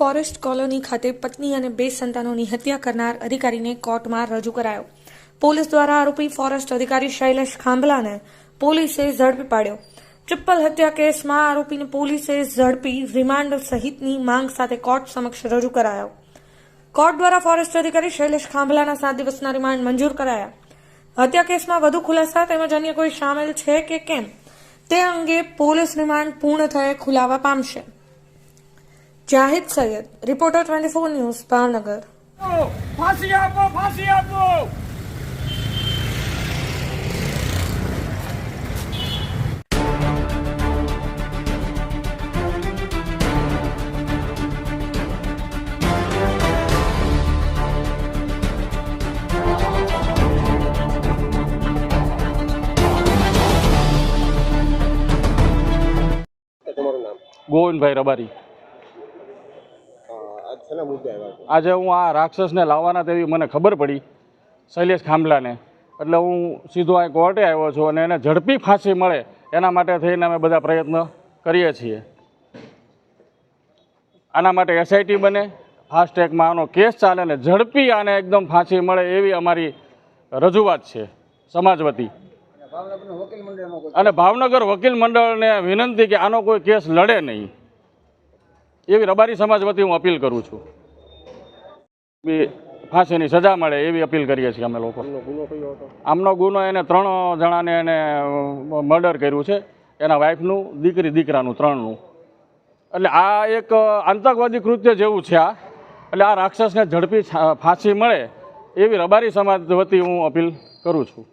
Forest colony ખાતે પત્ની અને 2 સંતાનોની હત્યા કરનાર અધિકારીને કોર્ટમાં રજૂ કરાયો. પોલીસ દ્વારા આરોપી ફોરેસ્ટ અધિકારી શૈલેષ ખાંભલાને પોલીસે ઝડપી પાડ્યો. ટ્રિપલ હત્યા કેસમાં આરોપીને પોલીસે ઝડપી રિમાન્ડ સહિતની માંગ સાથે કોર્ટ સમક્ષ રજૂ કરાયો. કોર્ટ દ્વારા ફોરેસ્ટ અધિકારી શૈલેષ ખાંભલાના 7 દિવસના રિમાન્ડ મંજૂર કરાયા. હત્યા કેસમાં વધુ ખુલાસા તેમજ અન્ય કોઈ સામેલ છે કે કેમ તે અંગે પોલીસ રિમાન્ડ પૂર્ણ થયે ખુલાવા પામશે. Zahid Syed, reporter 24 news, Bhavnagar. ફાંસી આપો, ફાંસી આપો. ગોવિંદભાઈ રબારી. આજે હું આ રાક્ષસને લાવવાના તેવી મને ખબર પડી, શૈલેષ ખાંભલાને, એટલે હું સીધો અહીં કોર્ટે આવ્યો છું અને એને ઝડપી ફાંસી મળે એના માટે થઈને અમે બધા પ્રયત્ન કરીએ છીએ. આના માટે SIT બને, ફાસ્ટ ટ્રેકમાં આનો કેસ ચાલે ને ઝડપી આને એકદમ ફાંસી મળે એવી અમારી રજૂઆત છે સમાજ વતી. અને ભાવનગર વકીલ મંડળને વિનંતી કે આનો કોઈ કેસ લડે નહીં એવી રબારી સમાજ વતી હું અપીલ કરું છું. ફાંસીની સજા મળે એવી અપીલ કરીએ છીએ અમે લોકો. આમનો ગુનો એને 3 જણાને એને મર્ડર કર્યું છે, એના વાઈફનું, દીકરાનું, 3નું. એટલે આ એક આતંકવાદી કૃત્ય જેવું છે આ. એટલે આ રાક્ષસને ઝડપી ફાંસી મળે એવી રબારી સમાજ વતી હું અપીલ કરું છું.